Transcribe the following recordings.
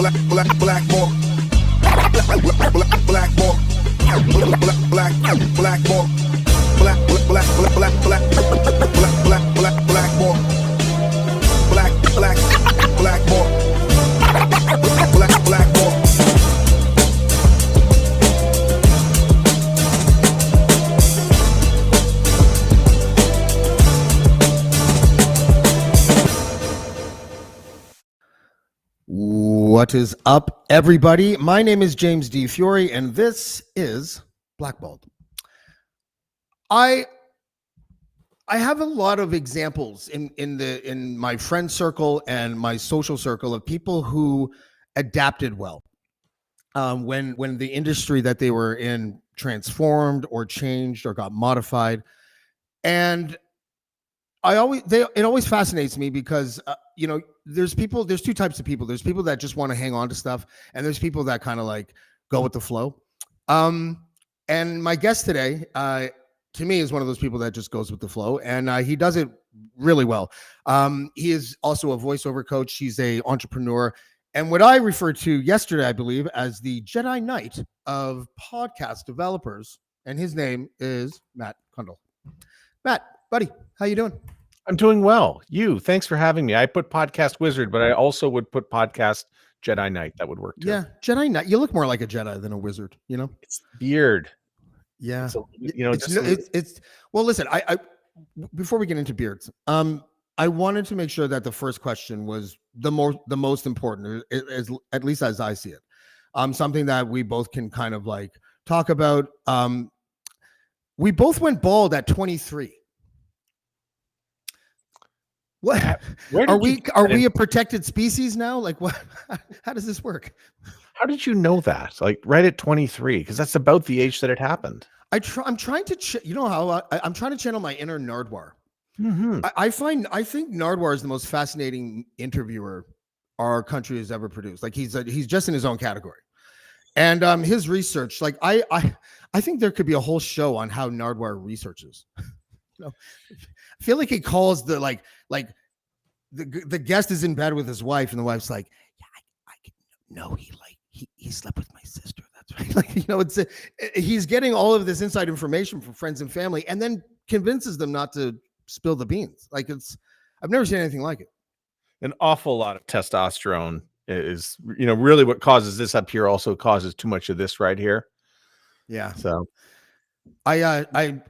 Blackballed. Blackballed. Blackballed. Blackballed. What is up, everybody? My name is James D. Fiore, and this is Blackballed. I have a lot of examples in my friend circle and my social circle of people who adapted well when the industry that they were in transformed or changed or got modified. And it always fascinates me because there's two types of people. There's people that just want to hang on to stuff, and there's people that kind of like go with the flow. And my guest today, to me, is one of those people that just goes with the flow, and he does it really well. He is also a voiceover coach. He's an entrepreneur, and what I referred to yesterday, I believe, as the Jedi Knight of podcast developers. And his name is Matt Cundill. Matt, buddy, how you doing? I'm doing well. Thanks for having me. I put podcast wizard, but I also would put podcast Jedi Knight. That would work too. Yeah, Jedi Knight. You look more like a Jedi than a wizard. It's beard. Yeah, it's well. Listen, I before we get into beards, I wanted to make sure that the first question was the most important, is at least as I see it. Something that we both can kind of like talk about. We both went bald at 23. What are we a protected species now? Like, what? How does this work? How did you know that? Like right at 23, because that's about the age that it happened. I'm trying to, I'm trying to channel my inner Nardwar. Mm-hmm. I think Nardwar is the most fascinating interviewer our country has ever produced. Like he's just in his own category, and his research. Like I think there could be a whole show on how Nardwar researches. I feel like he calls the the guest is in bed with his wife, and the wife's like, "Yeah, I know he slept with my sister." That's right. He's getting all of this inside information from friends and family, and then convinces them not to spill the beans. I've never seen anything like it. An awful lot of testosterone is, really what causes this up here. Also causes too much of this right here. Yeah. So, I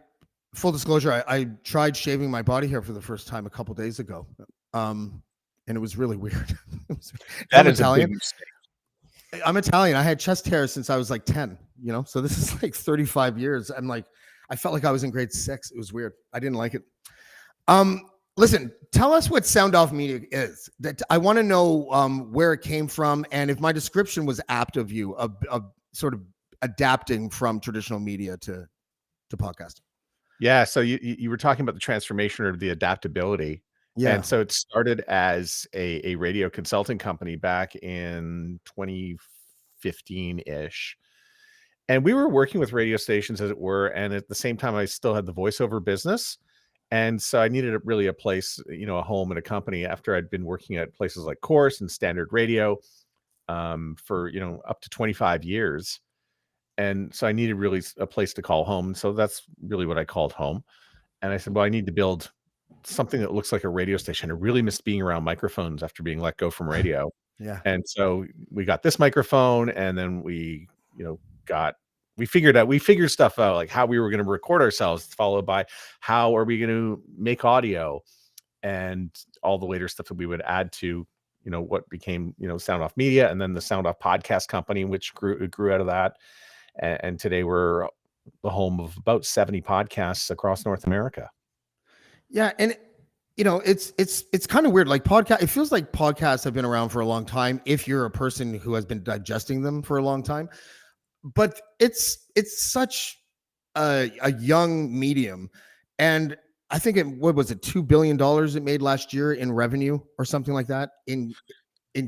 full disclosure, I tried shaving my body hair for the first time a couple days ago, and it was really weird. That is Italian. A big mistake. I'm Italian. I had chest hair since I was like 10, so this is like 35 years. I felt like I was in grade 6. It was weird. I didn't like it. Listen, tell us what Sound Off Media is. That I want to know where it came from, and if my description was apt of you of sort of adapting from traditional media to podcasting. Yeah. So you were talking about the transformation or the adaptability. Yeah. And so it started as a radio consulting company back in 2015-ish. And we were working with radio stations, as it were. And at the same time, I still had the voiceover business. And so I needed a place, a home and a company after I'd been working at places like Course and Standard Radio for, up to 25 years. And so I needed really a place to call home. So that's really what I called home. And I said, well, I need to build something that looks like a radio station. I really missed being around microphones after being let go from radio. Yeah. And so we got this microphone, and then we figured stuff out, like how we were going to record ourselves, followed by how are we going to make audio, and all the later stuff that we would add to, what became, Sound Off Media, and then the Sound Off Podcast Company, which grew out of that. And today we're the home of about 70 podcasts across North America. Yeah. And, it's kind of weird. Like it feels like podcasts have been around for a long time if you're a person who has been digesting them for a long time. But it's such a young medium. And I think what was it, $2 billion it made last year in revenue or something like that in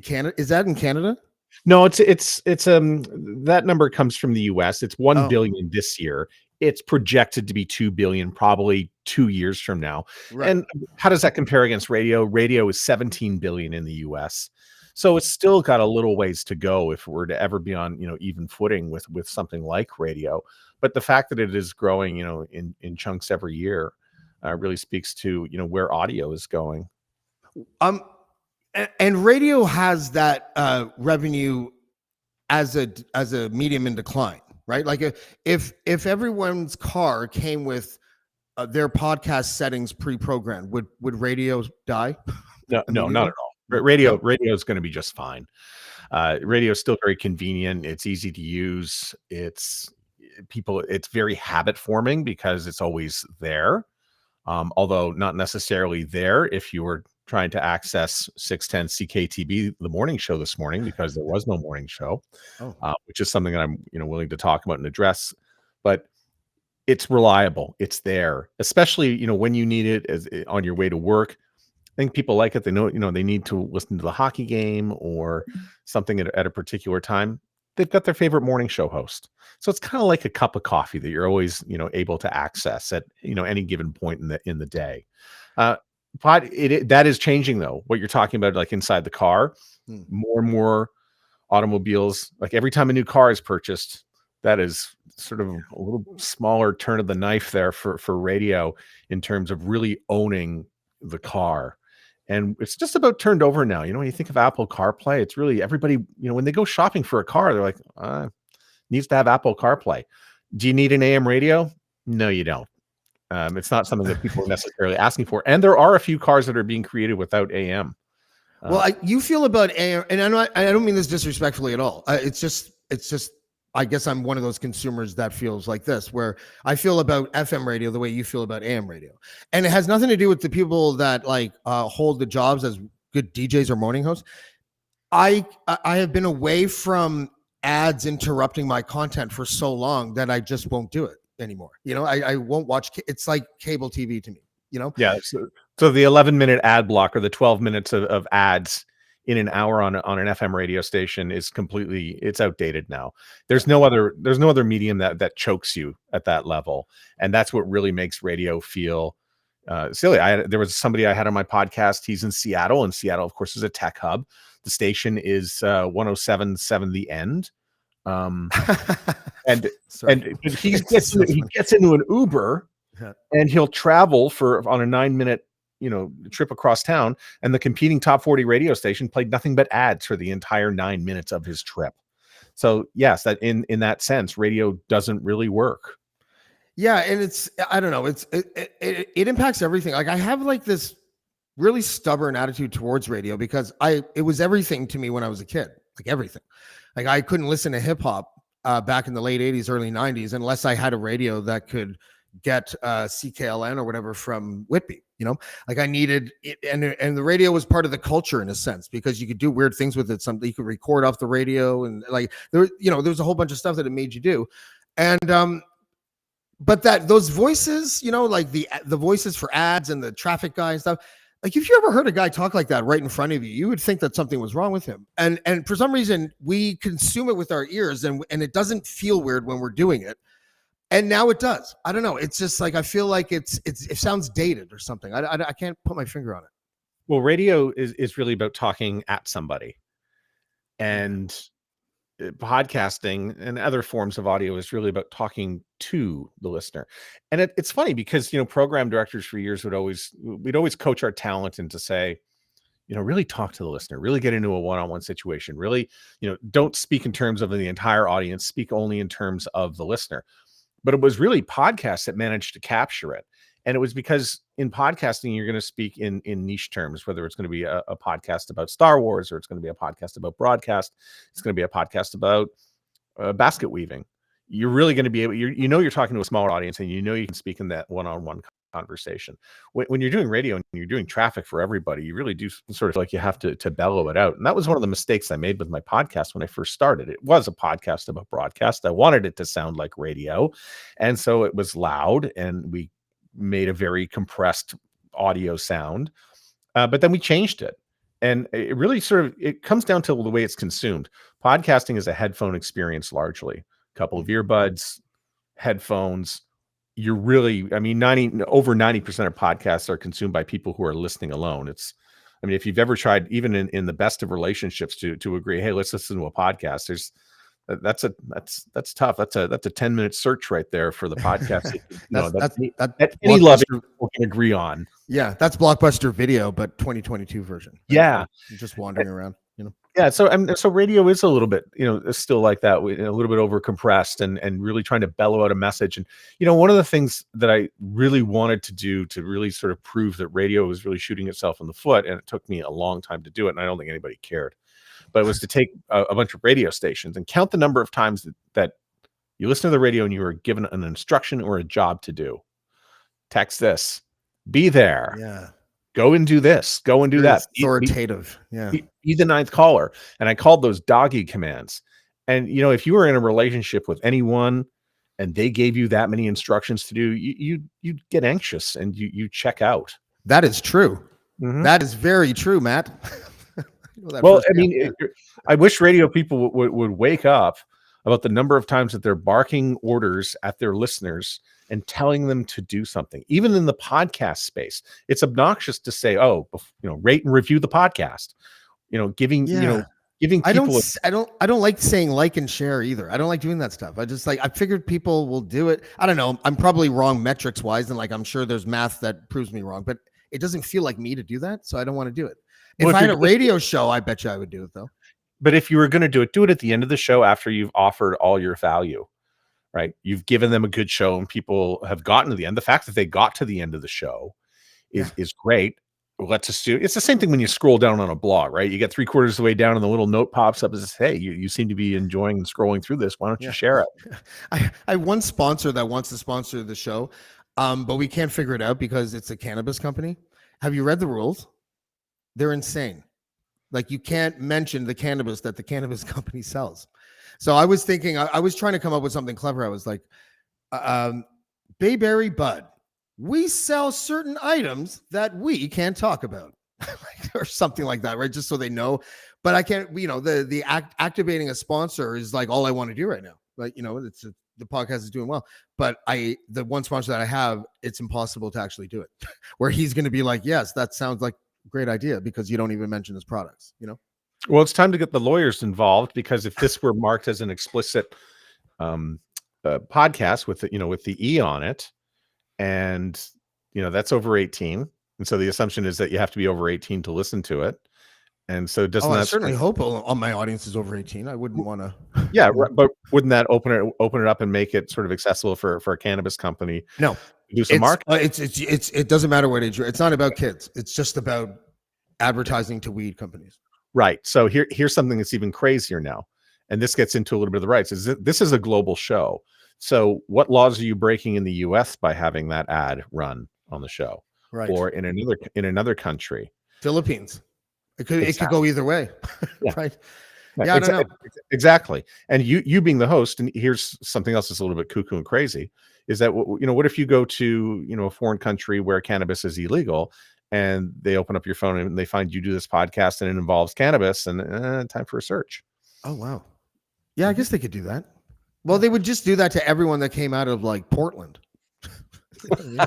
Canada. Is that in Canada? No, it's that number comes from the US. It's 1 billion this year. it's projected to be 2 billion probably 2 years from now. Right. And how does that compare against radio? Radio is 17 billion in the US. So it's still got a little ways to go if we're to ever be on, even footing with something like radio. But the fact that it is growing, in chunks every year, really speaks to, where audio is going. And radio has that revenue as a medium in decline, right? Like if everyone's car came with their podcast settings pre-programmed, would radio die? No, not at all. Radio is going to be just fine. Radio is still very convenient. It's easy to use. It's very habit forming because it's always there. Although not necessarily there if you were trying to access 610 CKTB, the morning show this morning, because there was no morning show, which is something that I'm willing to talk about and address. But it's reliable. It's there, especially when you need it on your way to work. I think people like it. They know they need to listen to the hockey game or something at a particular time. They've got their favorite morning show host. So it's kind of like a cup of coffee that you're always, able to access at, any given point in the day. But that is changing though. What you're talking about, like inside the car, more and more automobiles, like every time a new car is purchased, that is sort of a little smaller turn of the knife there for radio in terms of really owning the car. And it's just about turned over now. When you think of Apple CarPlay, it's really everybody, when they go shopping for a car, they're like, needs to have Apple CarPlay. Do you need an AM radio? No, you don't. It's not something that people are necessarily asking for. And there are a few cars that are being created without AM. Well, you feel about AM, and I don't mean this disrespectfully at all. It's just, I guess I'm one of those consumers that feels like this, where I feel about FM radio the way you feel about AM radio. And it has nothing to do with the people that hold the jobs as good DJs or morning hosts. I have been away from ads interrupting my content for so long that I just won't do it anymore. I won't watch. It's like cable TV to me, Yeah. So the 11-minute ad block or the 12 minutes of ads in an hour on an FM radio station is it's outdated now. There's no other medium that chokes you at that level. And that's what really makes radio feel silly. There was somebody I had on my podcast. He's in Seattle, and Seattle, of course, is a tech hub. The station is 107.7 The End. And he gets into an Uber and he'll travel on a 9-minute trip across town, and the competing top 40 radio station played nothing but ads for the entire 9 minutes of his trip. So yes, that in that sense, radio doesn't really work. Yeah. And I don't know, it impacts everything. Like I have this really stubborn attitude towards radio because it was everything to me when I was a kid, like everything. Like I couldn't listen to hip hop back in the late 80s, early 90s, unless I had a radio that could get CKLN or whatever from Whitby. Like I needed it, and the radio was part of the culture in a sense because you could do weird things with it. Something you could record off the radio, and there was a whole bunch of stuff that it made you do. And but those voices, like the voices for ads and the traffic guy and stuff. Like if you ever heard a guy talk like that right in front of you, you would think that something was wrong with him. And for some reason we consume it with our ears, and it doesn't feel weird when we're doing it. And now it does. I don't know. It's just like I feel like it sounds dated or something. I can't put my finger on it. Well, radio is really about talking at somebody, and podcasting and other forms of audio is really about talking to the listener. And it's funny because program directors for years we'd always coach our talent into say, really talk to the listener, really get into a one-on-one situation, really, don't speak in terms of the entire audience, speak only in terms of the listener. But it was really podcasts that managed to capture it. And it was because in podcasting, you're going to speak in niche terms, whether it's going to be a podcast about Star Wars, or it's going to be a podcast about broadcast. It's going to be a podcast about basket weaving. You're really going to be able, you're talking to a smaller audience, and you can speak in that one-on-one conversation. When you're doing radio and you're doing traffic for everybody, you really do sort of like you have to bellow it out. And that was one of the mistakes I made with my podcast when I first started. It was a podcast about broadcast. I wanted it to sound like radio. And so it was loud, and we made a very compressed audio sound. But then we changed it. And it really it comes down to the way it's consumed. Podcasting is a headphone experience largely. A couple of earbuds, headphones, you're really, I mean, over 90% of podcasts are consumed by people who are listening alone. I mean, if you've ever tried, even in the best of relationships, to agree, hey, let's listen to a podcast, that's tough. That's a 10-minute search right there for the podcast. That any loving people can agree on. Yeah, that's Blockbuster Video, but 2022 version. Right? Yeah, you're just wandering around. Yeah, so radio is a little bit, still like that, a little bit over compressed and really trying to bellow out a message. And one of the things that I really wanted to do to really sort of prove that radio was really shooting itself in the foot, and it took me a long time to do it, and I don't think anybody cared, but it was to take a bunch of radio stations and count the number of times that you listen to the radio and you were given an instruction or a job to do. Text this, be there. Yeah. Go and do this. Go and do that. Authoritative. Be the ninth caller. And I called those doggy commands. And if you were in a relationship with anyone and they gave you that many instructions to do, you'd get anxious and you check out. That is true. Mm-hmm. That is very true, Matt. Well, I mean, I wish radio people would wake up about the number of times that they're barking orders at their listeners and telling them to do something. Even in the podcast space, it's obnoxious to say, rate and review the podcast, giving people. I don't like saying like and share either. I don't like doing that stuff. I figured people will do it. I don't know. I'm probably wrong metrics wise. And I'm sure there's math that proves me wrong, but it doesn't feel like me to do that. So I don't want to do it. If I had a radio show, I bet you I would do it though. But if you were going to do it at the end of the show after you've offered all your value. Right. You've given them a good show and people have gotten to the end. The fact that they got to the end of the show is great. Let's assume it's the same thing when you scroll down on a blog, right? You get 3/4 of the way down and the little note pops up and says, hey, you seem to be enjoying and scrolling through this. Why don't you share it? I have one sponsor that wants to sponsor the show, but we can't figure it out because it's a cannabis company. Have you read the rules? They're insane. You can't mention the cannabis that the cannabis company sells. So I was thinking, I was trying to come up with something clever. I was like, Bayberry Bud, we sell certain items that we can't talk about or something like that, right? Just so they know. But I can't, activating a sponsor is all I want to do right now. The podcast is doing well, but the one sponsor that I have, it's impossible to actually do it where he's going to be like, yes, that sounds like a great idea because you don't even mention his products, Well, it's time to get the lawyers involved because if this were marked as an explicit podcast with the E on it, and that's over 18, and so the assumption is that you have to be over 18 to listen to it, and so doesn't that I certainly hope all my audience is over 18. I wouldn't want to. Yeah, but wouldn't that open it up and make it sort of accessible for a cannabis company? No, do some marketing. It doesn't matter what age you're. It's not about kids. It's just about advertising to weed companies. Right. So here's something that's even crazier now. And this gets into a little bit of the rights. This is a global show. So what laws are you breaking in the US by having that ad run on the show? Right. Or in another country? Philippines. It could go either way. Yeah. Right. Yeah, I don't know. Exactly. And you being the host, and here's something else that's a little bit cuckoo and crazy, is that what if you go to a foreign country where cannabis is illegal, and they open up your phone and they find you do this podcast and it involves cannabis and time for a search. Oh, wow. Yeah, I guess they could do that. Well, they would just do that to everyone that came out of Portland. Yeah.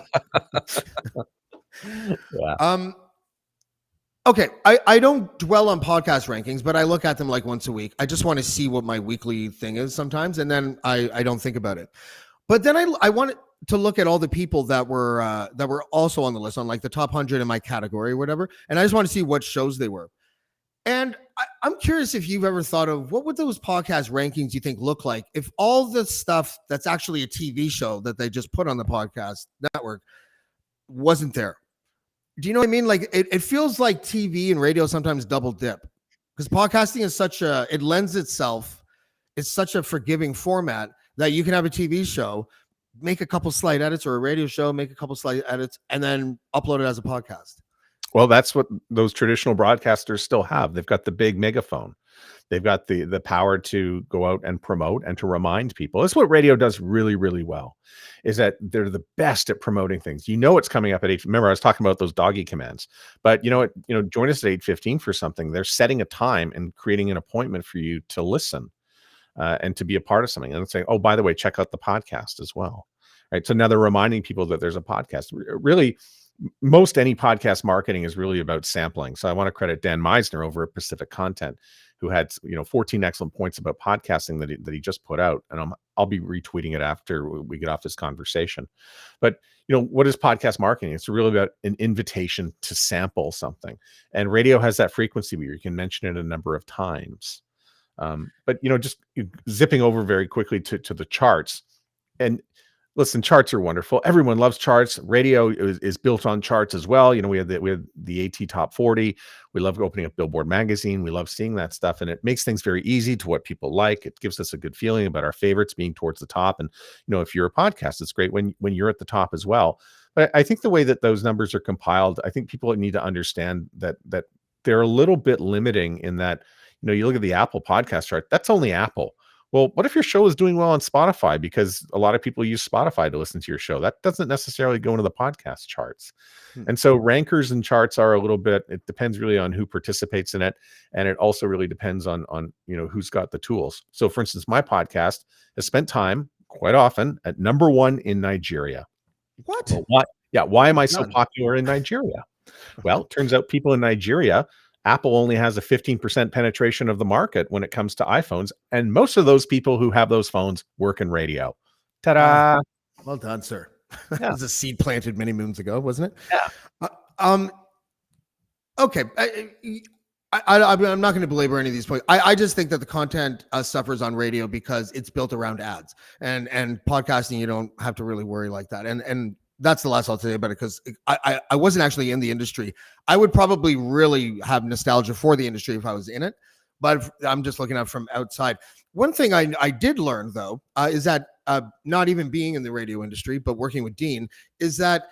Okay. I don't dwell on podcast rankings, but I look at them once a week. I just want to see what my weekly thing is sometimes. And then I don't think about it. But then I wanted to look at all the people that were also on the list on the top 100 in my category or whatever. And I just want to see what shows they were. And I'm curious if you've ever thought of what would those podcast rankings you think look like if all the stuff that's actually a TV show that they just put on the podcast network wasn't there. Do you know what I mean? It feels like TV and radio sometimes double dip because podcasting is it lends itself. It's such a forgiving format that you can have a TV show, make a couple slight edits, or a radio show, make a couple slight edits, and then upload it as a podcast. Well, that's what those traditional broadcasters still have. They've got the big megaphone. They've got the power to go out and promote and to remind people. That's what radio does really, really well, is that they're the best at promoting things. It's coming up at 8. Remember, I was talking about those doggy commands. But join us at 8:15 for something. They're setting a time and creating an appointment for you to listen and to be a part of something. And saying, oh, by the way, check out the podcast as well. right? So now they're reminding people that there's a podcast. Really, most any podcast marketing is really about sampling. So I want to credit Dan Meisner over at Pacific Content, who had 14 excellent points about podcasting that he just put out, and I'll be retweeting it after we get off this conversation. But what is podcast marketing? It's really about an invitation to sample something, and radio has that frequency where you can mention it a number of times. But just zipping over very quickly to the charts, and listen, charts are wonderful. Everyone loves charts. Radio is built on charts as well. We have the AT Top 40. We love opening up Billboard magazine. We love seeing that stuff, and it makes things very easy to what people like. It gives us a good feeling about our favorites being towards the top. And if you're a podcast, it's great when you're at the top as well. But I think the way that those numbers are compiled, I think people need to understand that they're a little bit limiting in that. You look at the Apple podcast chart. That's only Apple. Well, what if your show is doing well on Spotify? Because a lot of people use Spotify to listen to your show. That doesn't necessarily go into the podcast charts. And so rankers and charts are a little bit, it depends really on who participates in it. And it also really depends on who's got the tools. So for instance, my podcast has spent time quite often at number 1 in Nigeria. What? Well, what? Yeah. Why am I so popular in Nigeria? Well, it turns out people in Nigeria, Apple only has a 15% penetration of the market when it comes to iPhones. And most of those people who have those phones work in radio. Ta-da! Well done, sir. Yeah. That was a seed planted many moons ago, wasn't it? Yeah. Okay. I'm not going to belabor any of these points. I just think that the content suffers on radio because it's built around ads, and podcasting, you don't have to really worry like that. And that's the last I'll say about it, because I wasn't actually in the industry. I would probably really have nostalgia for the industry if I was in it, but I'm just looking at it from outside. One thing I did learn, though, is that not even being in the radio industry, but working with Dean, is that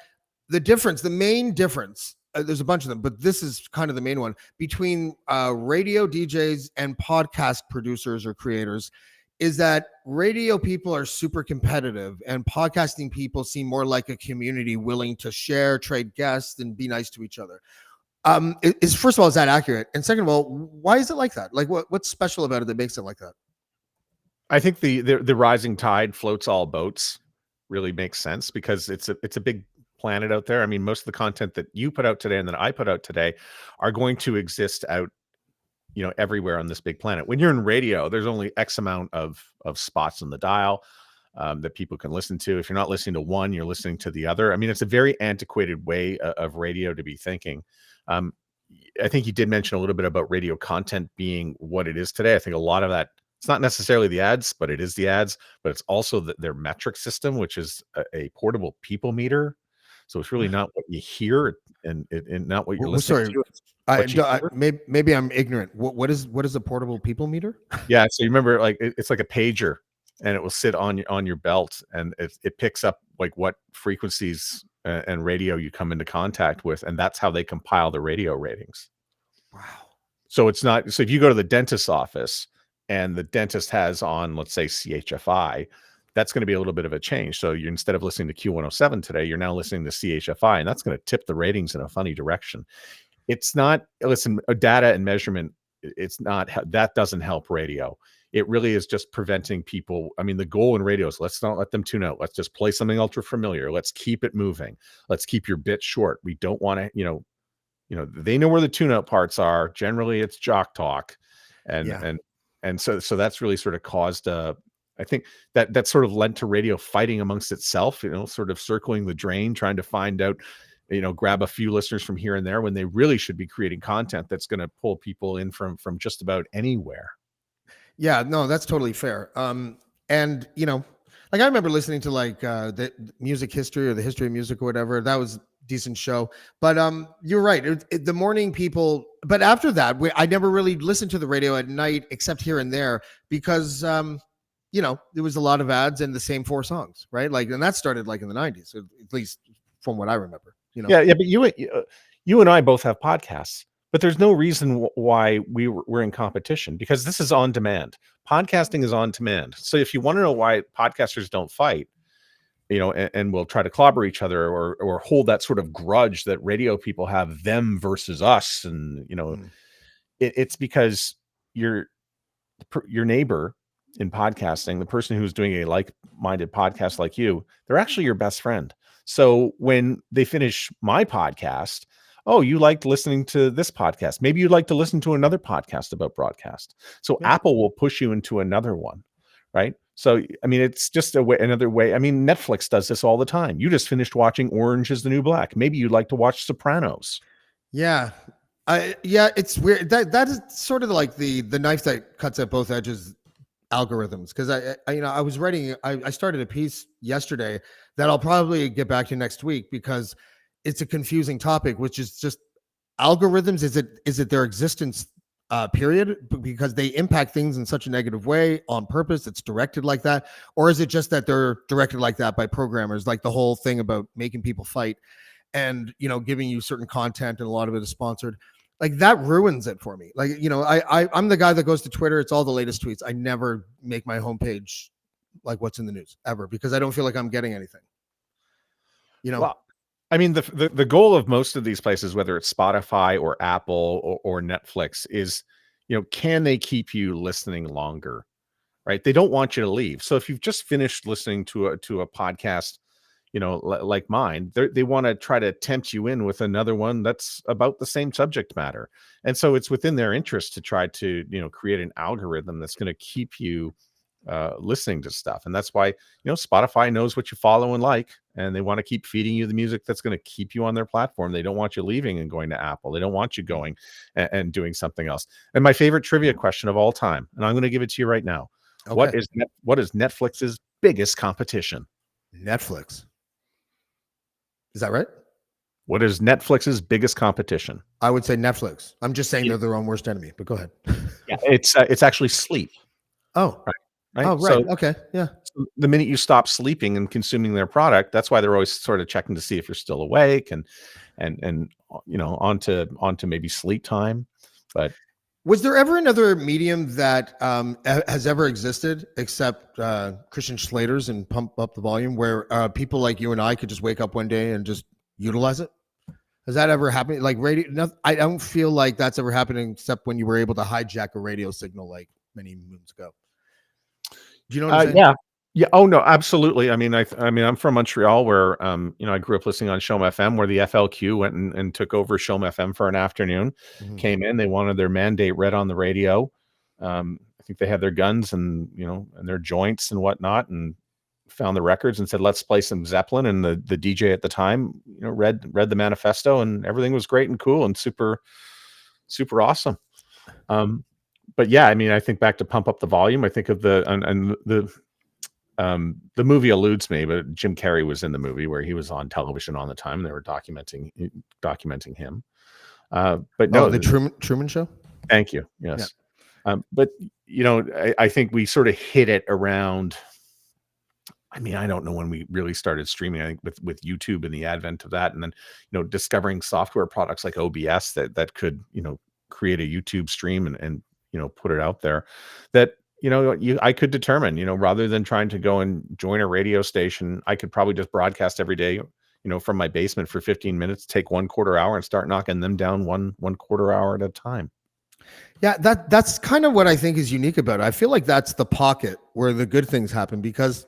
the main difference, there's a bunch of them, but this is kind of the main one, between radio DJs and podcast producers or creators, is that radio people are super competitive and podcasting people seem more like a community willing to share, trade guests, and be nice to each other. First of all, is that accurate? And second of all, why is it like that? Like what's special about it that makes it like that? I think the rising tide floats all boats really makes sense, because it's a big planet out there. I mean, most of the content that you put out today and that I put out today are going to exist out everywhere on this big planet. When you're in radio, there's only X amount of spots on the dial that people can listen to. If you're not listening to one, you're listening to the other. I mean, it's a very antiquated way of radio to be thinking. I think you did mention a little bit about radio content being what it is today. I think a lot of that, it's not necessarily the ads, but it is the ads, but it's also their metric system, which is a portable people meter. So it's really not what you hear and not what you're listening to. Maybe I'm ignorant. What is a portable people meter? Yeah, so you remember, like it's like a pager, and it will sit on your belt, and it picks up like what frequencies and radio you come into contact with, and that's how they compile the radio ratings. Wow. So it's not, so if you go to the dentist's office and the dentist has on, let's say, CHFI, that's going to be a little bit of a change. So instead of listening to Q107 today, you're now listening to CHFI, and that's going to tip the ratings in a funny direction. It's not, listen, data and measurement, it's not, that doesn't help radio. It really is just preventing people. I mean, the goal in radio is, let's not let them tune out. Let's just play something ultra familiar. Let's keep it moving. Let's keep your bit short. We don't want to, they know where the tune out parts are. Generally it's jock talk. And so that's really sort of caused I think that sort of led to radio fighting amongst itself, sort of circling the drain, trying to find out, grab a few listeners from here and there, when they really should be creating content that's going to pull people in from just about anywhere. Yeah, no, that's totally fair. And like I remember listening to like the music history or the history of music or whatever. That was a decent show. But you're right. The morning people, but after that, I never really listened to the radio at night except here and there, because there was a lot of ads and the same 4 songs, right? Like, and that started like in the 90s, at least from what I remember. Yeah, but you and I both have podcasts, but there's no reason why we're in competition, because this is on demand. Podcasting is on demand. So if you want to know why podcasters don't fight, and will try to clobber each other or hold that sort of grudge that radio people have, them versus us, and it's because your neighbor in podcasting, the person who's doing a like-minded podcast like you, they're actually your best friend. So when they finish my podcast, oh, you liked listening to this podcast. Maybe you'd like to listen to another podcast about broadcast. So Yeah. Apple will push you into another one, right? So, I mean, it's just another way. I mean, Netflix does this all the time. You just finished watching Orange is the New Black. Maybe you'd like to watch Sopranos. Yeah. Yeah, it's weird. That is sort of like the knife that cuts at both edges algorithms. Because I was writing, I started a piece yesterday that I'll probably get back to next week because it's a confusing topic, which is just algorithms. Is it their existence period because they impact things in such a negative way on purpose? It's directed like that, or is it just that they're directed like that by programmers? Like the whole thing about making people fight and giving you certain content, and a lot of it is sponsored. Like that ruins it for me. Like I'm the guy that goes to Twitter. It's all the latest tweets. I never make my homepage like what's in the news ever because I don't feel like I'm getting anything. Well, I mean, the goal of most of these places, whether it's Spotify or Apple or Netflix, is, can they keep you listening longer, right? They don't want you to leave. So if you've just finished listening to a podcast, like mine, they want to try to tempt you in with another one that's about the same subject matter. And so it's within their interest to try to, create an algorithm that's going to keep you listening to stuff. And that's why, Spotify knows what you follow and like, and they want to keep feeding you the music that's going to keep you on their platform. They don't want you leaving and going to Apple. They don't want you going and doing something else. And my favorite trivia question of all time, and I'm going to give it to you right now. Okay. What is Netflix's biggest competition? Netflix. Is that right? What is Netflix's biggest competition? I would say Netflix. I'm just saying they're their own worst enemy, but go ahead. Yeah, it's actually sleep. Oh, right. Oh, right. So, okay. Yeah. The minute you stop sleeping and consuming their product, that's why they're always sort of checking to see if you're still awake and onto maybe sleep time. But was there ever another medium that has ever existed except Christian Slater's and Pump Up the Volume, where people like you and I could just wake up one day and just utilize it? Has that ever happened? Like radio? No, I don't feel like that's ever happening except when you were able to hijack a radio signal like many moons ago. Do you know what I'm saying? Yeah. Yeah. Oh no, absolutely. I mean, I'm from Montreal, where I grew up listening on Shom FM, where the FLQ went and took over Shom FM for an afternoon. Mm-hmm. Came in, they wanted their mandate read on the radio. I think they had their guns and and their joints and whatnot, and found the records and said, "Let's play some Zeppelin." And the DJ at the time, read the manifesto, and everything was great and cool and super, super awesome. But yeah, I mean, I think back to Pump Up the Volume. I think of the movie eludes me, but Jim Carrey was in the movie where he was on television all the time. They were documenting him. But no, the Truman Show. Thank you. Yes. Yeah. But I think we sort of hit it around. I mean, I don't know when we really started streaming. I think with YouTube and the advent of that, and then discovering software products like OBS that could create a YouTube stream and put it out there. That I could determine, rather than trying to go and join a radio station, I could probably just broadcast every day, from my basement for 15 minutes, take 1/4 hour and start knocking them down one 1/4 hour at a time. Yeah, that's kind of what I think is unique about it. I feel like that's the pocket where the good things happen because,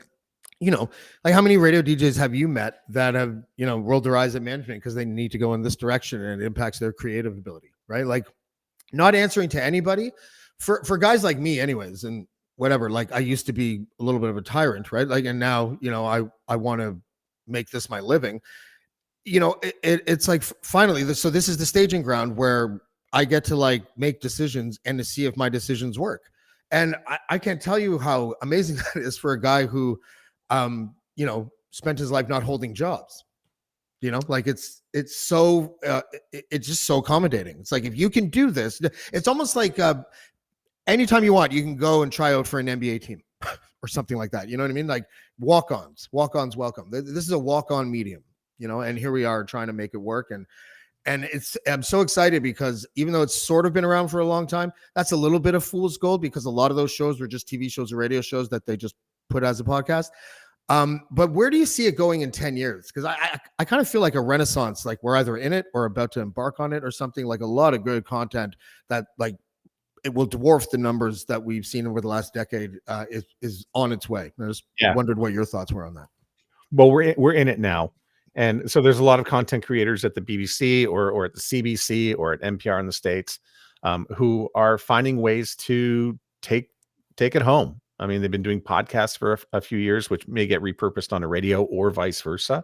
like how many radio DJs have you met that have, rolled their eyes at management because they need to go in this direction and it impacts their creative ability, right? Like not answering to anybody. For guys like me anyways, and whatever, like I used to be a little bit of a tyrant, right? Like, and now, I want to make this my living, it's like finally, so this is the staging ground where I get to like make decisions and to see if my decisions work. And I can't tell you how amazing that is for a guy who, spent his life not holding jobs, like it's so, it's just so accommodating. It's like, if you can do this, it's almost like, anytime you want, you can go and try out for an NBA team or something like that. You know what I mean? Like walk-ons welcome. This is a walk-on medium, and here we are trying to make it work. And I'm so excited because even though it's sort of been around for a long time, that's a little bit of fool's gold because a lot of those shows were just TV shows or radio shows that they just put as a podcast. But where do you see it going in 10 years? Because I kind of feel like a renaissance, like we're either in it or about to embark on it or something, like a lot of good content that like it will dwarf the numbers that we've seen over the last decade. Is on its way. I just wondered what your thoughts were on that. Well, we're in it now. And so there's a lot of content creators at the BBC or at the CBC or at NPR in the States who are finding ways to take it home. I mean, they've been doing podcasts for a few years, which may get repurposed on a radio or vice versa.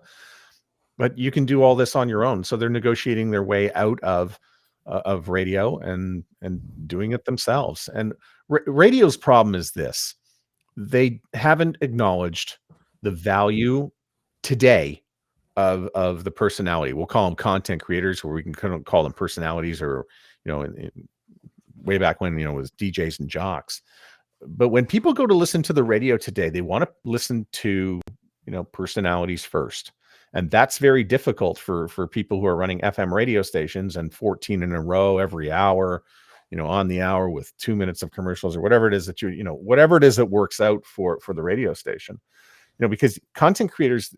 But you can do all this on your own. So they're negotiating their way out of radio and doing it themselves. And radio's problem is this: they haven't acknowledged the value today of the personality. We'll call them content creators, or we can kind of call them personalities, or way back when it was DJs and jocks. But when people go to listen to the radio today, they want to listen to personalities first. And that's very difficult for people who are running FM radio stations and 14 in a row every hour, on the hour with 2 minutes of commercials or whatever it is that whatever it is that works out for the radio station. Because content creators,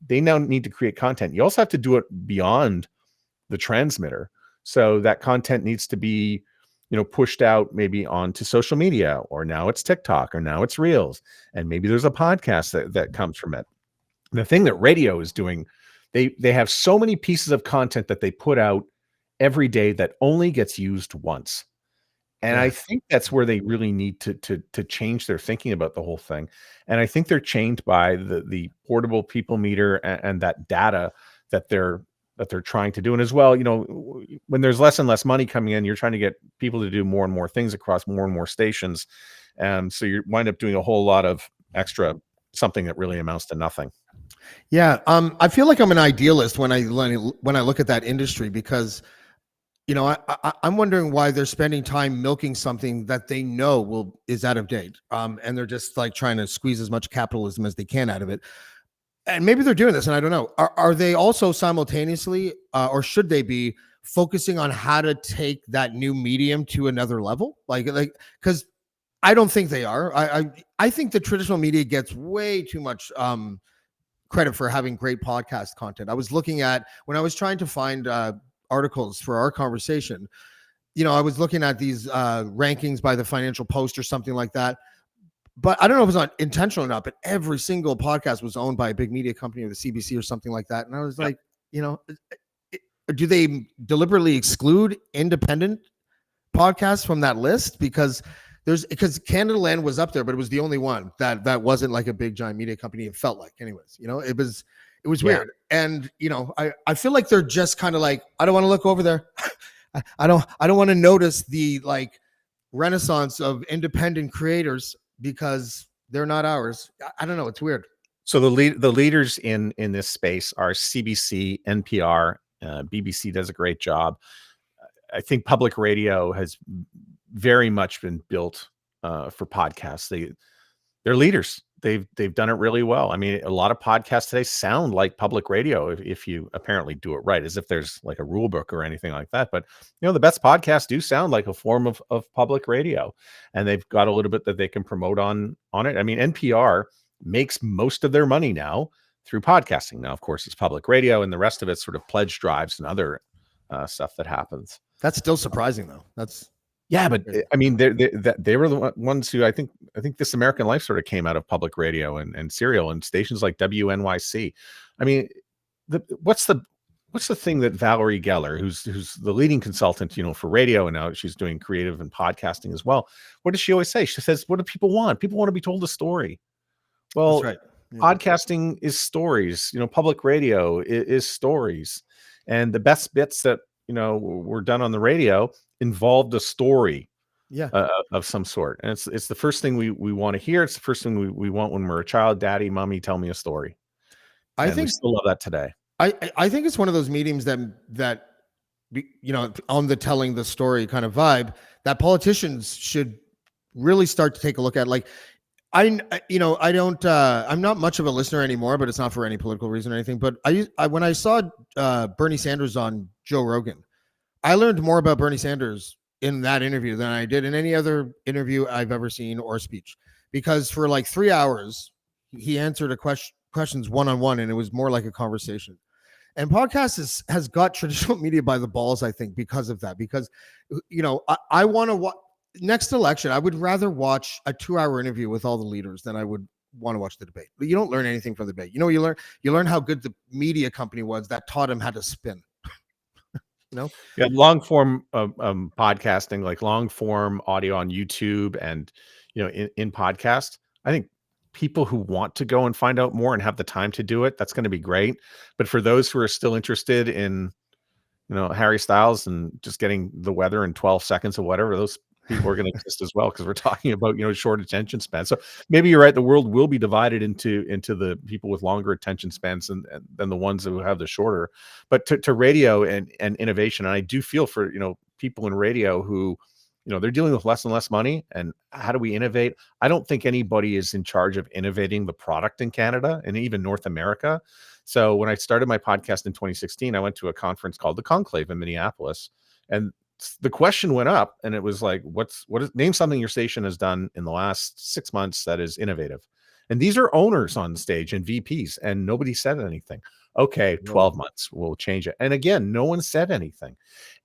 they now need to create content. You also have to do it beyond the transmitter. So that content needs to be, pushed out maybe onto social media, or now it's TikTok, or now it's Reels. And maybe there's a podcast that comes from it. The thing that radio is doing, they have so many pieces of content that they put out every day that only gets used once. And I think that's where they really need to change their thinking about the whole thing. And I think they're chained by the portable people meter and that data that they're trying to do. And as well, when there's less and less money coming in, you're trying to get people to do more and more things across more and more stations. And so you wind up doing a whole lot of extra something that really amounts to nothing. Yeah. I feel like I'm an idealist when I look at that industry, because I'm wondering why they're spending time milking something that they know is out of date. And they're just like trying to squeeze as much capitalism as they can out of it. And maybe they're doing this, and I don't know. Are they also simultaneously, or should they be focusing on how to take that new medium to another level? Like, because I don't think they are. I think the traditional media gets way too much credit for having great podcast content. I was looking at, when I was trying to find articles for our conversation, I was looking at these rankings by the Financial Post or something like that. But I don't know if it's not intentional or not, but every single podcast was owned by a big media company or the CBC or something like that. And I was like, do they deliberately exclude independent podcasts from that list? Because Canadaland was up there, but it was the only one that wasn't like a big giant media company. It felt like, anyways, it was weird. And, I feel like they're just kind of like, I don't want to look over there. I don't want to notice the like renaissance of independent creators, because they're not ours. I don't know. It's weird. So the leaders in this space are CBC, NPR, BBC does a great job. I think public radio has very much been built for podcasts. They're leaders. They've done it really well. I mean, a lot of podcasts today sound like public radio if you apparently do it right, as if there's like a rule book or anything like that. But the best podcasts do sound like a form of public radio, and they've got a little bit that they can promote on it. I mean, NPR makes most of their money now through podcasting. Now, of course, it's public radio, and the rest of it's sort of pledge drives and other stuff that happens. That's still surprising, though. Yeah, but I mean, they were the ones who I think This American Life sort of came out of public radio and serial and stations like WNYC. I mean, what's the thing that Valerie Geller, who's the leading consultant, for radio, and now she's doing creative and podcasting as well. What does she always say? She says, "What do people want? People want to be told a story." Well, that's right. Yeah. Podcasting is stories. Public radio is stories, and the best bits that were done on the radio involved a story of some sort. And it's the first thing we want to hear. It's the first thing we want when we're a child. Daddy, mommy, tell me a story. I think we still love that today. I think it's one of those mediums that on the telling the story kind of vibe that politicians should really start to take a look at. Like, I'm not much of a listener anymore, but it's not for any political reason or anything. But when I saw Bernie Sanders on Joe Rogan, I learned more about Bernie Sanders in that interview than I did in any other interview I've ever seen or speech, because for like 3 hours, he answered questions one-on-one, and it was more like a conversation. And podcast has got traditional media by the balls, I think, because of that, because, I want to next election, I would rather watch a 2-hour interview with all the leaders than I would want to watch the debate. But you don't learn anything from the debate. You know, you learn how good the media company was that taught him how to spin. You know, Yeah, long form podcasting, like long form audio on YouTube and in podcast. I think people who want to go and find out more and have the time to do it, that's going to be great. But for those who are still interested in Harry Styles and just getting the weather in 12 seconds or whatever, those people are going to exist as well, because we're talking about short attention span. So maybe you're right, the world will be divided into the people with longer attention spans than the ones who have the shorter. But to radio and innovation, and I do feel for people in radio who they're dealing with less and less money, and how do we innovate? I don't think anybody is in charge of innovating the product in Canada and even North America. So when I started my podcast in 2016, I went to a conference called the Conclave in Minneapolis, and the question went up, and it was like, name something your station has done in the last 6 months that is innovative. And these are owners on stage and VPs, and nobody said anything. Okay, 12 months, we'll change it. And again, no one said anything.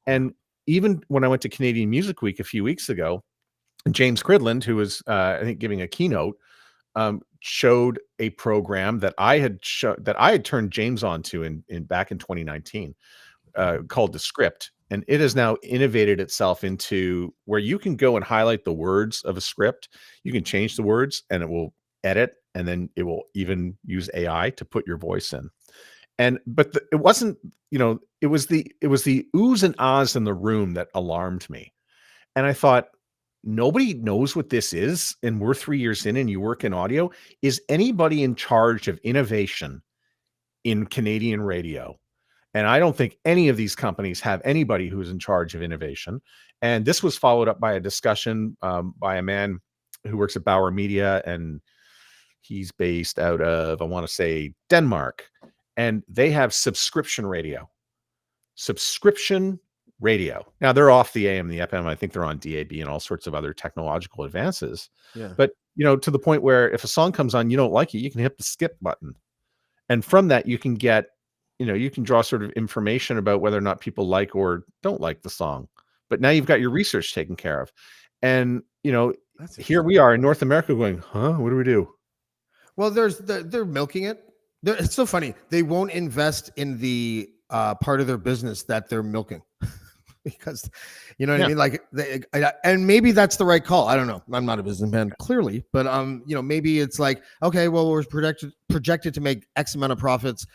And even when I went to Canadian Music Week a few weeks ago, James Cridland, who was I think giving a keynote, showed a program that I had turned James on to in back in 2019, called The Script. And it has now innovated itself into where you can go and highlight the words of a script. You can change the words and it will edit, and then it will even use AI to put your voice in. But it wasn't, it was the oohs and ahs in the room that alarmed me. And I thought, nobody knows what this is, and we're 3 years in and you work in audio. Is anybody in charge of innovation in Canadian radio? And I don't think any of these companies have anybody who's in charge of innovation. And this was followed up by a discussion by a man who works at Bauer Media, and he's based out of, I want to say, Denmark. And they have subscription radio. Now they're off the AM and the FM. I think they're on DAB and all sorts of other technological advances. Yeah. But, to the point where if a song comes on, you don't like it, you can hit the skip button. And from that, you can get, you can draw sort of information about whether or not people like or don't like the song. But now you've got your research taken care of. And, here we are in North America going, what do we do? Well, they're milking it. It's so funny. They won't invest in the part of their business that they're milking. Because what I mean? Like, and maybe that's the right call. I don't know. I'm not a businessman, clearly, but maybe it's like, okay, well, we're projected to make X amount of profits.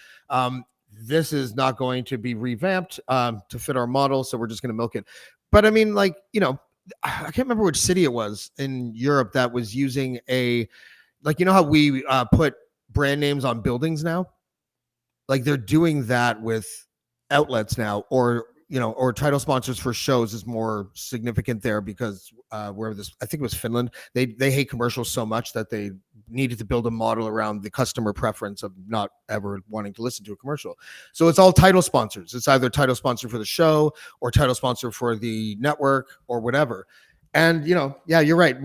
This is not going to be revamped to fit our model, so we're just going to milk it. But I mean, like, I can't remember which city it was in Europe that was using how we put brand names on buildings now. Like, they're doing that with outlets now, or title sponsors for shows is more significant there, because I think it was Finland, they hate commercials so much that they needed to build a model around the customer preference of not ever wanting to listen to a commercial. So it's all title sponsors. It's either title sponsor for the show or title sponsor for the network or whatever. And you're right.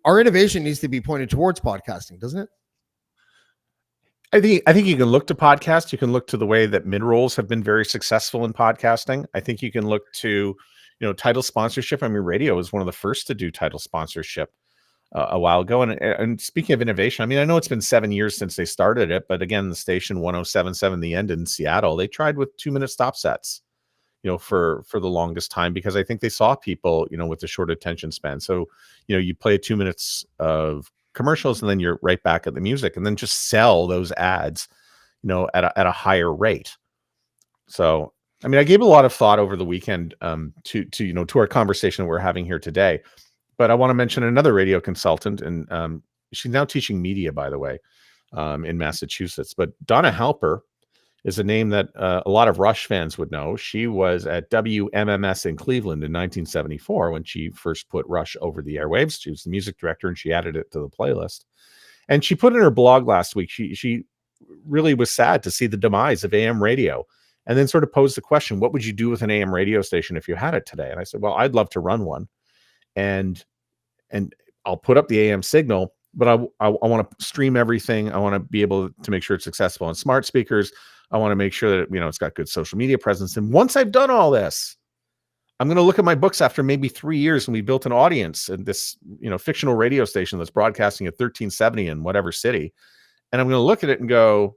Our innovation needs to be pointed towards podcasting, doesn't it? I think you can look to podcasts. You can look to the way that mid-rolls have been very successful in podcasting. I think you can look to, title sponsorship. I mean, radio was one of the first to do title sponsorship a while ago. And speaking of innovation, I mean, I know it's been 7 years since they started it, but again, the station 107.7 The End in Seattle, they tried with 2-minute stop sets, for the longest time, because I think they saw people, with the short attention span. So, you play 2 minutes of commercials and then you're right back at the music, and then just sell those ads, at a higher rate. So, I mean, I gave a lot of thought over the weekend to our conversation we're having here today, but I want to mention another radio consultant, and she's now teaching media, by the way, in Massachusetts. But Donna Halper is a name that a lot of Rush fans would know. She was at WMMS in Cleveland in 1974 when she first put Rush over the airwaves. She was the music director, and she added it to the playlist. And she put in her blog last week, she really was sad to see the demise of AM radio, and then sort of posed the question, what would you do with an AM radio station if you had it today? And I said, well, I'd love to run one, and I'll put up the AM signal, but I want to stream everything. I want to be able to make sure it's accessible on smart speakers. I want to make sure that, it's got good social media presence. And once I've done all this, I'm going to look at my books after maybe 3 years and we built an audience in this, fictional radio station that's broadcasting at 1370 in whatever city. And I'm going to look at it and go,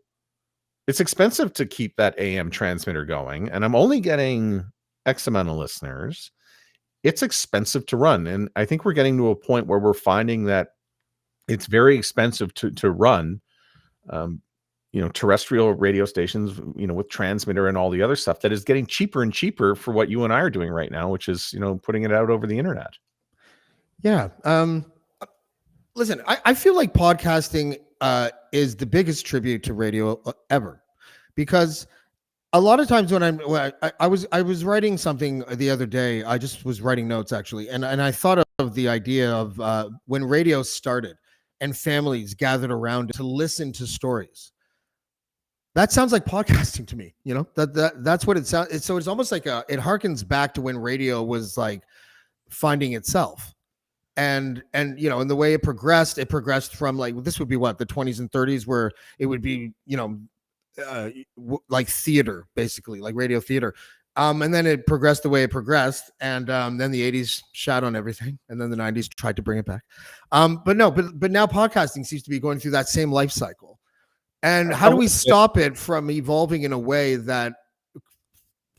it's expensive to keep that AM transmitter going. And I'm only getting X amount of listeners. It's expensive to run. And I think we're getting to a point where we're finding that it's very expensive to run, terrestrial radio stations, with transmitter and all the other stuff that is getting cheaper and cheaper for what you and I are doing right now, which is, putting it out over the internet. Yeah. Listen, I feel like podcasting is the biggest tribute to radio ever, because a lot of times when I was writing something the other day, I just was writing notes actually, and I thought of the idea of when radio started and families gathered around to listen to stories. That sounds like podcasting to me. That's what it sounds. So it's almost like it harkens back to when radio was like finding itself. And and the way it progressed from like, this would be what, the 20s and 30s, where it would be like theater, basically like radio theater, and then it progressed the way it progressed, and then the 80s shat on everything, and then the 90s tried to bring it back, but now podcasting seems to be going through that same life cycle. And how do we stop it from evolving in a way that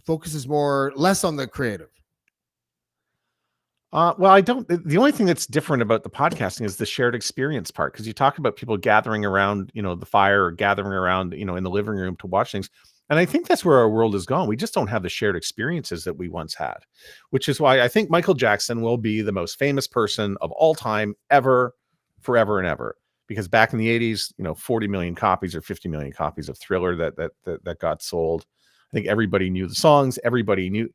focuses less on the creative? Well, the only thing that's different about the podcasting is the shared experience part. Cause you talk about people gathering around, the fire, or gathering around, in the living room to watch things. And I think that's where our world has gone. We just don't have the shared experiences that we once had, which is why I think Michael Jackson will be the most famous person of all time ever, forever and ever. Because back in the 80s, 40 million copies or 50 million copies of Thriller that got sold. I think everybody knew the songs. Everybody knew,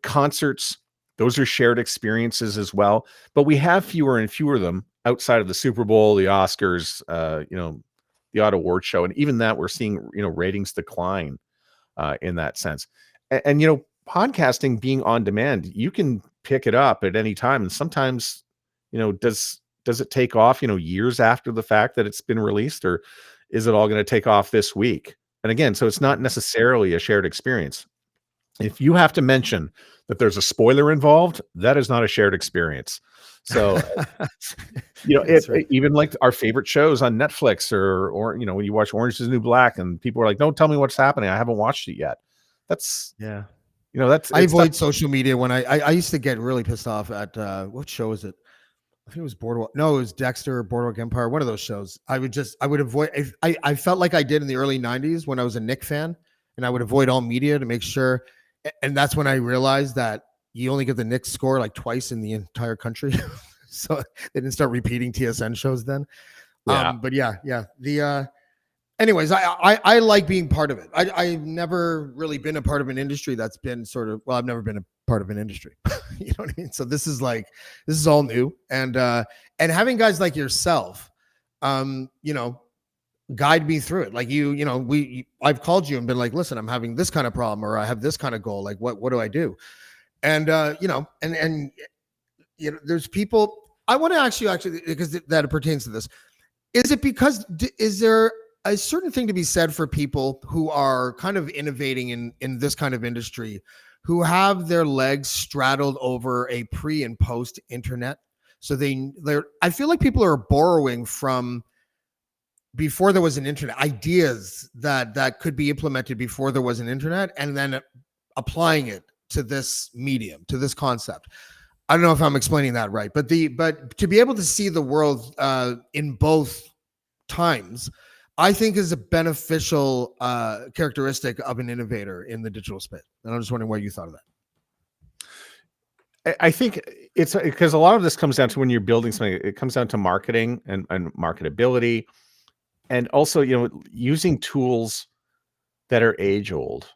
concerts. Those are shared experiences as well. But we have fewer and fewer of them outside of the Super Bowl, the Oscars, the Auto Award show. And even that, we're seeing, ratings decline in that sense. And podcasting being on demand, you can pick it up at any time. And sometimes, does it take off, years after the fact that it's been released, or is it all going to take off this week? And again, so it's not necessarily a shared experience. If you have to mention that there's a spoiler involved, that is not a shared experience. So, right. Even like our favorite shows on Netflix, or when you watch Orange is the New Black and people are like, don't tell me what's happening, I haven't watched it yet. That's, I avoid social media when I used to get really pissed off at, what show is it? I think it was Boardwalk. No, it was Dexter, Boardwalk Empire, one of those shows. I would avoid. I felt like I did in the early 90s when I was a Nick fan, and I would avoid all media to make sure. And that's when I realized that you only get the Knicks score like twice in the entire country. So they didn't start repeating TSN shows then. Yeah. But yeah. Anyways, I like being part of it. I've never really been a part of an industry that's been I've never been a part of an industry. You know what I mean? So this is all new. And having guys like yourself, guide me through it. Like I've called you and been like, listen, I'm having this kind of problem, or I have this kind of goal. Like, what do I do? And, there's people, I want to ask you actually, because that it pertains to this. Is there a certain thing to be said for people who are kind of innovating in this kind of industry, who have their legs straddled over a pre and post internet? So I feel like people are borrowing from before there was an internet, ideas that could be implemented before there was an internet, and then applying it to this medium, to this concept. I don't know if I'm explaining that right, but to be able to see the world in both times, I think is a beneficial characteristic of an innovator in the digital space. And I'm just wondering what you thought of that. I think it's because a lot of this comes down to when you're building something, it comes down to marketing and marketability, and also, using tools that are age old,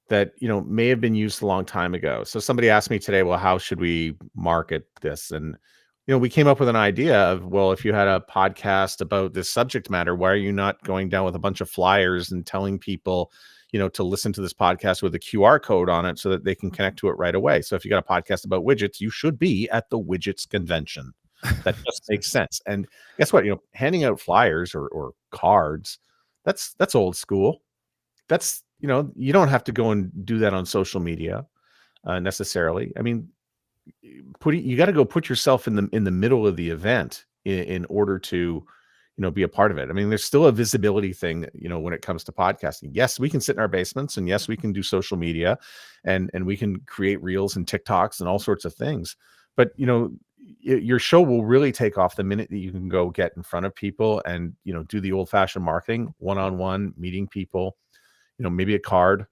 that, may have been used a long time ago. So somebody asked me today, well, how should we market this? And, we came up with an idea of, well, if you had a podcast about this subject matter, why are you not going down with a bunch of flyers and telling people, to listen to this podcast with a QR code on it so that they can connect to it right away? So if you got a podcast about widgets, you should be at the widgets convention. That just makes sense. And guess what? Handing out flyers or cards, that's old school. That's, you don't have to go and do that on social media. necessarily. I mean, you got to go put yourself in the middle of the event in order to be a part of it. I mean, there's still a visibility thing, when it comes to podcasting. Yes, we can sit in our basements, and yes, we can do social media, and we can create reels and TikToks and all sorts of things. But your show will really take off the minute that you can go get in front of people and do the old-fashioned marketing, one-on-one, meeting people, maybe a card.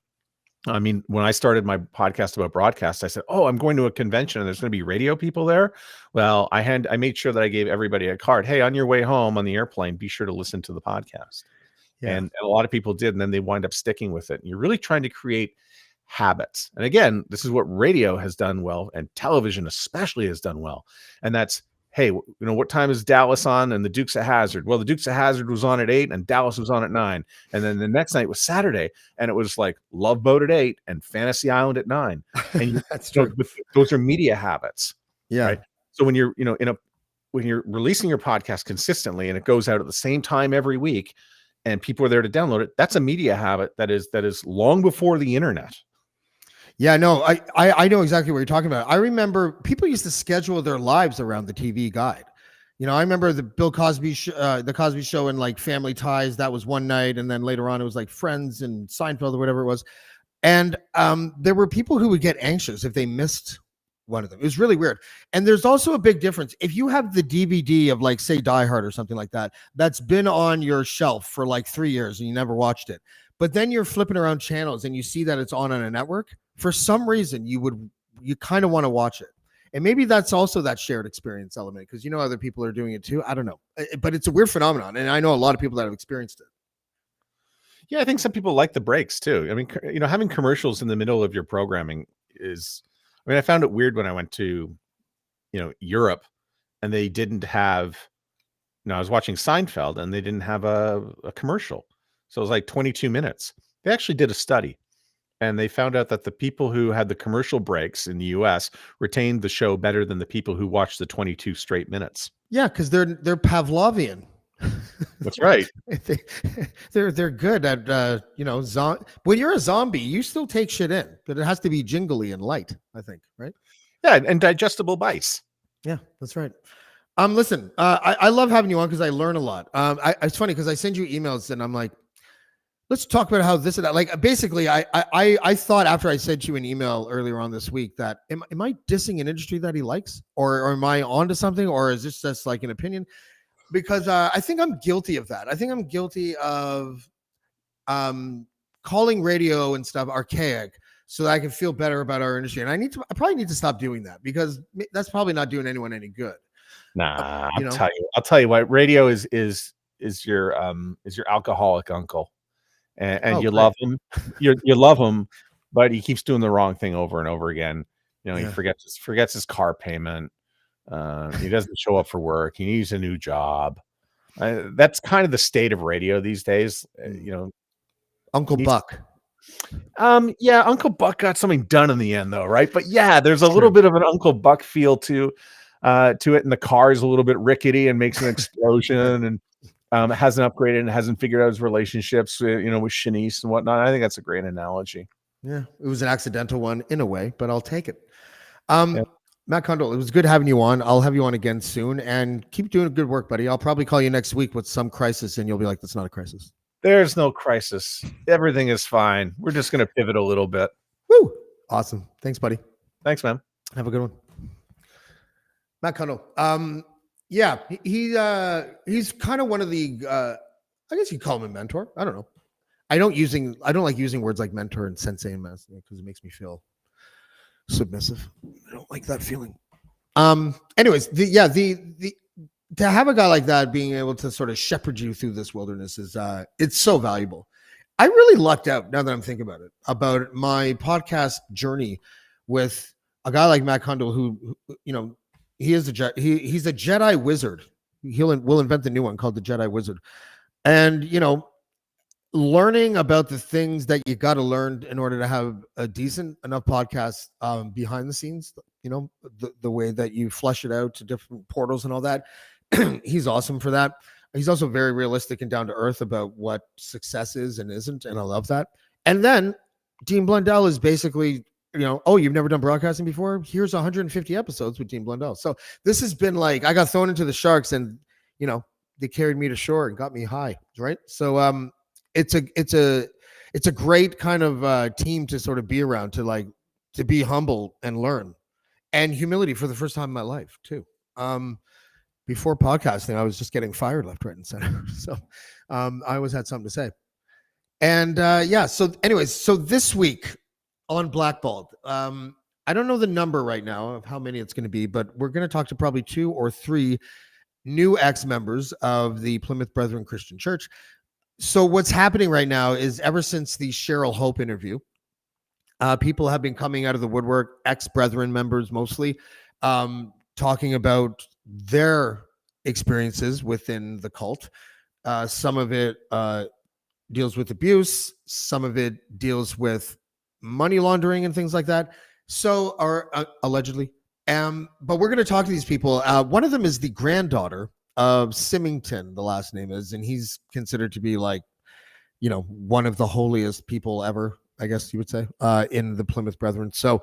I mean, when I started my podcast about broadcast, I said, "Oh, I'm going to a convention and there's going to be radio people there." Well, I made sure that I gave everybody a card. Hey, on your way home on the airplane, be sure to listen to the podcast. Yeah. And a lot of people did, and then they wind up sticking with it. And you're really trying to create habits. And again, this is what radio has done well, and television especially has done well. And that's, hey, what time is Dallas on and the Dukes of Hazzard? Well, the Dukes of Hazzard was on at 8 and Dallas was on at 9. And then the next night was Saturday, and it was like Love Boat at 8 and Fantasy Island at 9. And That's true. those are media habits. Yeah. Right? So when you're, when you're releasing your podcast consistently and it goes out at the same time every week and people are there to download it, that's a media habit that is long before the internet. Yeah, no, I know exactly what you're talking about. I remember people used to schedule their lives around the TV guide. I remember the Bill Cosby, the Cosby Show, and like Family Ties. That was one night, and then later on it was like Friends and Seinfeld or whatever it was. And there were people who would get anxious if they missed one of them. It was really weird. And there's also a big difference if you have the DVD of like say Die Hard or something like that that's been on your shelf for like 3 years and you never watched it, but then you're flipping around channels and you see that it's on a network. For some reason, you kind of want to watch it. And maybe that's also that shared experience element because other people are doing it too. I don't know. But it's a weird phenomenon. And I know a lot of people that have experienced it. Yeah, I think some people like the breaks too. I mean, having commercials in the middle of your programming I found it weird when I went to, Europe and they didn't have, I was watching Seinfeld and they didn't have a commercial. So it was like 22 minutes. They actually did a study. And they found out that the people who had the commercial breaks in the US retained the show better than the people who watched the 22 straight minutes. Yeah, because they're Pavlovian. That's right. They're good at when you're a zombie, you still take shit in, but it has to be jingly and light, I think, right? Yeah, and digestible bites. Yeah, that's right. Listen, I love having you on because I learn a lot. It's funny because I send you emails and I'm like, let's talk about how this and that. Like, basically, I thought after I sent you an email earlier on this week that am I dissing an industry that he likes, or am I onto something, or is this just like an opinion? Because I think I'm guilty of that. I think I'm guilty of calling radio and stuff archaic so that I can feel better about our industry. And I probably need to stop doing that because that's probably not doing anyone any good. Nah, I'll tell you what. Radio is your alcoholic uncle. And you love him, you love him, but he keeps doing the wrong thing over and over again. He forgets his car payment. He doesn't show up for work. He needs a new job. That's kind of the state of radio these days. Uncle Buck. Yeah, Uncle Buck got something done in the end, though, right? But yeah, there's a little bit of an Uncle Buck feel to it, and the car is a little bit rickety and makes an explosion and. Hasn't upgraded and hasn't figured out his relationships, with Shanice and whatnot. I think that's a great analogy. Yeah, it was an accidental one in a way, but I'll take it. Matt Cundill, it was good having you on. I'll have you on again soon, and keep doing good work, buddy. I'll probably call you next week with some crisis, and you'll be like, "That's not a crisis." There's no crisis. Everything is fine. We're just going to pivot a little bit. Woo! Awesome. Thanks, buddy. Thanks, man. Have a good one. Matt Cundill. Yeah, he's kind of one of the I guess you call him a mentor. I don't know. I don't like using words like mentor and sensei and master because it makes me feel submissive. I don't like that feeling. Anyways, the to have a guy like that being able to sort of shepherd you through this wilderness is it's so valuable. I really lucked out now that I'm thinking about it, about my podcast journey with a guy like Matt Cundill, who he is he's a Jedi wizard. We'll invent the new one called the Jedi Wizard. And, learning about the things that you got to learn in order to have a decent enough podcast behind the scenes, the way that you flesh it out to different portals and all that. He's awesome for that. He's also very realistic and down to earth about what success is and isn't. And I love that. And then Dean Blundell is basically oh, you've never done broadcasting before? Here's 150 episodes with Dean Blundell. So this has been like, I got thrown into the sharks and, they carried me to shore and got me high. Right. So, it's a great kind of team to sort of be around, to be humble and learn, and humility for the first time in my life too. Before podcasting, I was just getting fired left, right, and center. So I always had something to say. And so anyways, so this week on Blackballed, I don't know the number right now of how many it's going to be, but we're going to talk to probably 2 or 3 new ex-members of the Plymouth Brethren Christian Church. So what's happening right now is, ever since the Cheryl Hope interview, people have been coming out of the woodwork, ex-Brethren members mostly, talking about their experiences within the cult. Some of it deals with abuse. Some of it deals with money laundering and things like that. So, or allegedly. But we're going to talk to these people. One of them is the granddaughter of Symington, the last name is, and he's considered to be like, one of the holiest people ever, I guess you would say, in the Plymouth Brethren. So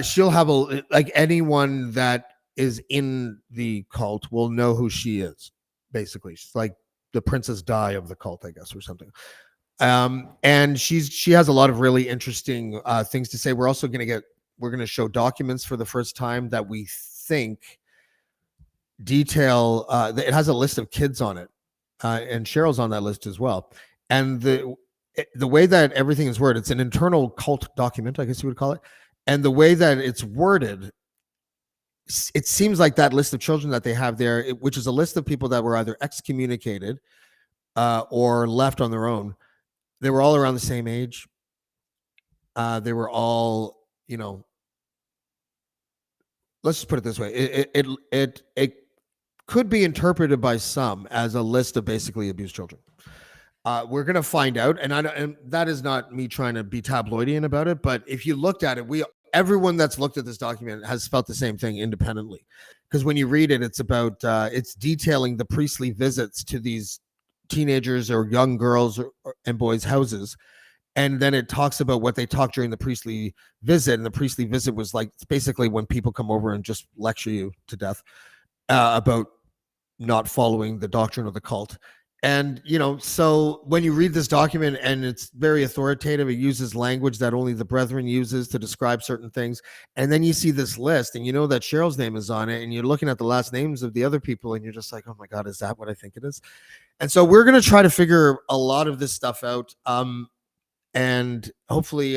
she'll have like anyone that is in the cult will know who she is. Basically, she's like the Princess Di of the cult, I guess, or something. And she has a lot of really interesting things to say. We're also going to show documents for the first time that we think detail. It has a list of kids on it, and Cheryl's on that list as well. And the way that everything is worded, it's an internal cult document, I guess you would call it. And the way that it's worded, it seems like that list of children that they have there, which is a list of people that were either excommunicated or left on their own. They were all around the same age. They were all, let's just put it this way. It could be interpreted by some as a list of basically abused children. We're going to find out. And that is not me trying to be tabloidian about it. But if you looked at it, everyone that's looked at this document has felt the same thing independently. Because when you read it, it's about, it's detailing the priestly visits to these teenagers or young girls and boys' houses. And then it talks about what they talked during the priestly visit. And the priestly visit was like, basically when people come over and just lecture you to death about not following the doctrine of the cult. And, so when you read this document, and it's very authoritative, it uses language that only the Brethren uses to describe certain things. And then you see this list and that Cheryl's name is on it, and you're looking at the last names of the other people and you're just like, oh my God, is that what I think it is? And so we're going to try to figure a lot of this stuff out. And hopefully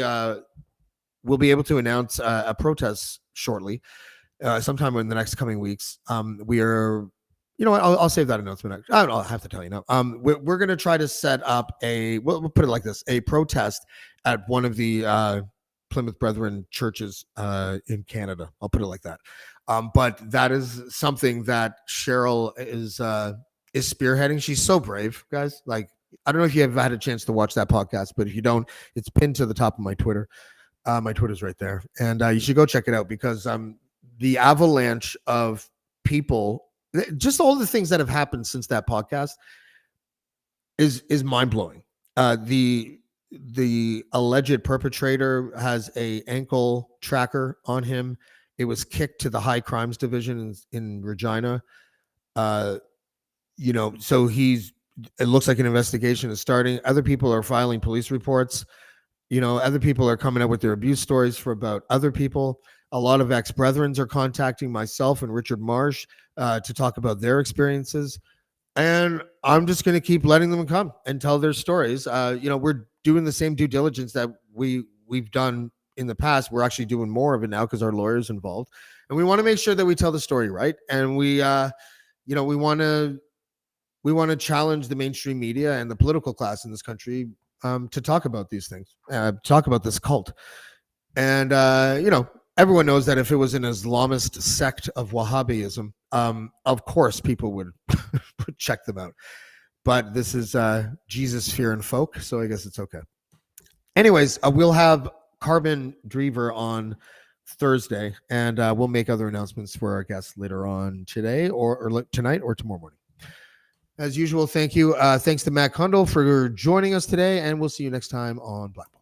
we'll be able to announce a protest shortly, sometime in the next coming weeks. We are, I'll save that announcement. I'll have to tell you now. We're going to try to set up we'll put it like this, a protest at one of the Plymouth Brethren churches in Canada. I'll put it like that. But that is something that Cheryl is spearheading. She's so brave, guys. Like, I don't know if you have had a chance to watch that podcast, but if you don't, it's pinned to the top of my Twitter. My Twitter's right there. And you should go check it out, because the avalanche of people, just all the things that have happened since that podcast is mind-blowing. The alleged perpetrator has a ankle tracker on him. It was kicked to the high crimes division in Regina. So it looks like an investigation is starting. Other people are filing police reports. Other people are coming up with their abuse stories about other people. A lot of ex-Brethrens are contacting myself and Richard Marsh to talk about their experiences. And I'm just going to keep letting them come and tell their stories. We're doing the same due diligence that we've done in the past. We're actually doing more of it now because our lawyer's involved. And we want to make sure that we tell the story right. And we want to challenge the mainstream media and the political class in this country to talk about these things, talk about this cult. And, everyone knows that if it was an Islamist sect of Wahhabism, of course people would check them out. But this is Jesus, Fear, and Folk, so I guess it's okay. Anyways, we'll have Carbon Drever on Thursday, and we'll make other announcements for our guests later on today or tonight or tomorrow morning. As usual, thank you. Thanks to Matt Cundill for joining us today, and we'll see you next time on Blackballed.